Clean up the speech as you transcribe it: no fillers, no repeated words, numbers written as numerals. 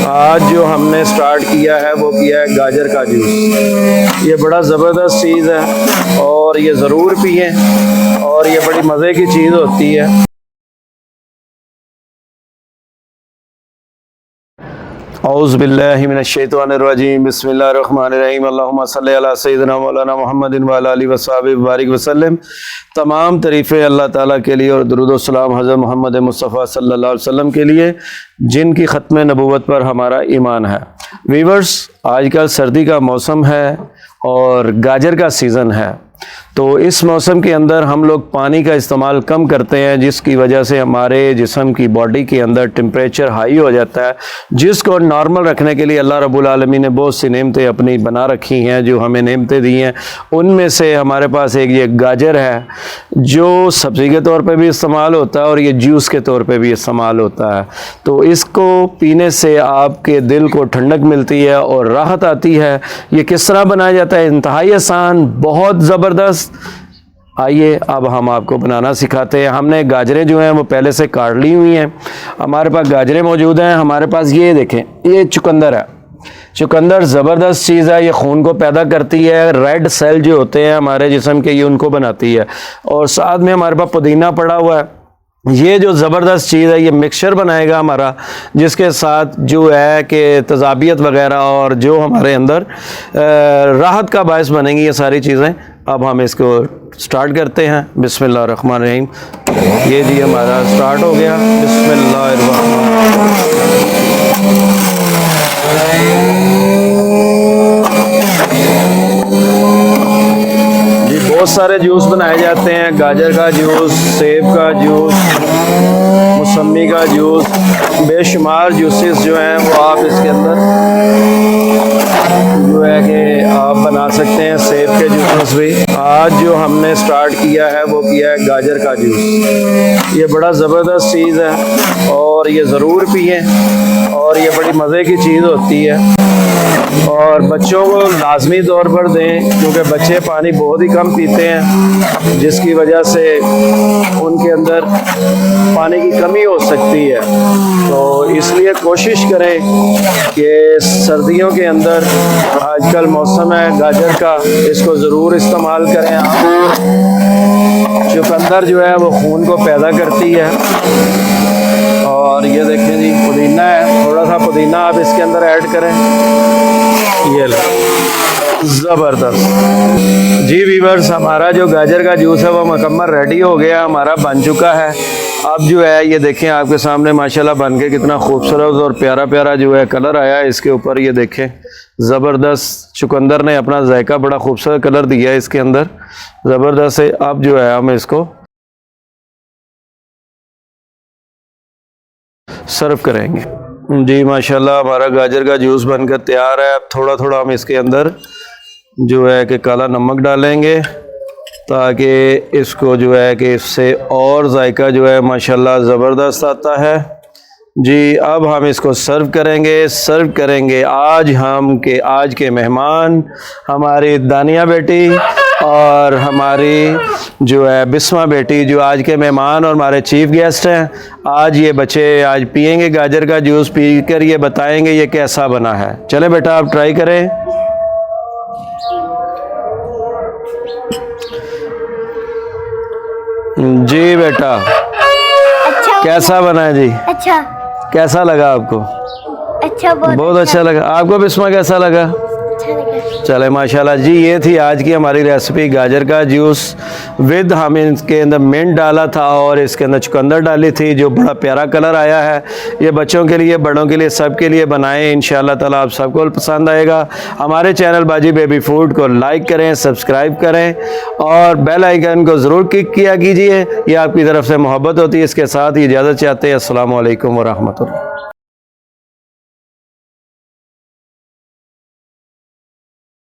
आज जो हमने स्टार्ट किया है वो किया है गाजर का जूस। ये बड़ा ज़बरदस्त चीज़ है और ये ज़रूर पिएं और ये बड़ी मज़े की चीज़ होती है। औज़ु बिल्लाहि मिनश्शैतानिर्रजीम बिस्मिल्लाहिर्रहमानिर्रहीम अल्लाहुम्मा सल्लि अला सय्यिदिना मौलाना मुहम्मदिन व अला आलिहि व सहबिहि बारिक वसल्लम। तमाम तारीफ़ें अल्लाह ताला के लिए और दुरूद व सलाम हज़रत मोहम्मद मुस्तफ़ा सल्लल्लाहु अलैहि वसल्लम के लिए, जिनकी ख़त्म नबूवत पर हमारा ईमान है। वीवर्स, आजकल सर्दी का मौसम है और गाजर का सीज़न है, तो इस मौसम के अंदर हम लोग पानी का इस्तेमाल कम करते हैं, जिसकी वजह से हमारे जिस्म की बॉडी के अंदर टेम्परेचर हाई हो जाता है, जिसको नॉर्मल रखने के लिए अल्लाह रब्बुल आलमीन ने बहुत सी नेमतें अपनी बना रखी हैं, जो हमें नेमतें दी हैं। उनमें से हमारे पास एक ये गाजर है, जो सब्ज़ी के तौर पर भी इस्तेमाल होता है और ये जूस के तौर पर भी इस्तेमाल होता है। तो इसको पीने से आपके दिल को ठंडक मिलती है और राहत आती है। ये किस तरह बनाया जाता है? इंतहाई आसान, बहुत ज़बरदस्त। आइए अब हम आपको बनाना सिखाते हैं। हमने गाजरें जो हैं वो पहले से काट ली हुई हैं। हमारे पास गाजरें मौजूद हैं। हमारे पास ये देखें, ये चुकंदर है। चुकंदर ज़बरदस्त चीज़ है, ये खून को पैदा करती है। रेड सेल जो होते हैं हमारे जिस्म के, ये उनको बनाती है। और साथ में हमारे पास पुदीना पड़ा हुआ है। ये जो ज़बरदस्त चीज़ है, ये मिक्सचर बनाएगा हमारा, जिसके साथ जो है कि तज़ाबियत वगैरह और जो हमारे अंदर राहत का बायस बनेंगी ये सारी चीज़ें। अब हम इसको स्टार्ट करते हैं। बिस्मिल्लाहिर्रहमानिर्रहीम। ये जी हमारा स्टार्ट हो गया। जी बहुत सारे जूस बनाए जाते हैं, गाजर का जूस, सेब का जूस, मौसमी का जूस, बेशुमार जूसेस जो हैं वो आप इसके अंदर जो है कि आप बना सकते हैं। सेब के जूसेस भी। आज जो हमने स्टार्ट किया है वो किया है गाजर का जूस। ये बड़ा ज़बरदस्त चीज़ है और ये ज़रूर पिएं और ये बड़ी मज़े की चीज़ होती है। और बच्चों को लाजमी तौर पर दें, क्योंकि बच्चे पानी बहुत ही कम पीते हैं, जिसकी वजह से उनके अंदर पानी की कमी हो सकती है। तो इसलिए कोशिश करें कि सर्दियों के अंदर आजकल मौसम है गाजर का, इसको ज़रूर इस्तेमाल करें आप। चुकंदर जो है वो खून को पैदा करती है। और ये देखें जी, पुदीना है, थोड़ा सा पुदीना आप इसके अंदर ऐड करें। ये लो, ज़बरदस्त। जी वीवर्स, हमारा जो गाजर का जूस है वो मुकम्मल रेडी हो गया, हमारा बन चुका है। अब जो है ये देखें आपके सामने माशाल्लाह बन के कितना खूबसूरत और प्यारा प्यारा जो है कलर आया है इसके ऊपर। ये देखें, ज़बरदस्त। चुकंदर ने अपना जायका बड़ा खूबसूरत कलर दिया है इसके अंदर, ज़बरदस्त है। अब जो है हम इसको सर्व करेंगे। जी माशाल्लाह, हमारा गाजर का जूस बनकर तैयार है। अब थोड़ा थोड़ा हम इसके अंदर जो है कि काला नमक डालेंगे, ताकि इसको जो है कि इससे और जायका जो है माशाल्लाह ज़बरदस्त आता है। जी अब हम इसको सर्व करेंगे। आज के मेहमान हमारी दानिया बेटी और हमारी जो है बिस्मा बेटी, जो आज के मेहमान और हमारे चीफ गेस्ट हैं। आज ये बच्चे आज पियेंगे गाजर का जूस, पी कर ये बताएंगे ये कैसा बना है। चले बेटा आप ट्राई करें। जी बेटा, अच्छा कैसा बना है जी? अच्छा, कैसा लगा आपको? अच्छा, बहुत अच्छा लगा। आपको बिस्मा कैसा लगा? अच्छा लगा। चले माशाल्लाह जी। ये थी आज की हमारी रेसिपी गाजर का जूस विद, हम इसके अंदर मिंट डाला था और इसके अंदर चुकंदर डाली थी, जो बड़ा प्यारा कलर आया है। ये बच्चों के लिए, बड़ों के लिए, सब के लिए बनाएं। इंशाल्लाह ताला आप सबको पसंद आएगा। हमारे चैनल बाजी बेबी फूड को लाइक करें, सब्सक्राइब करें और बेल आइकन को ज़रूर क्लिक किया कीजिए। ये आपकी तरफ से मोहब्बत होती है। इसके साथ ही इजाज़त चाहते हैं। अस्सलामु अलैकुम व रहमतुल्लाह।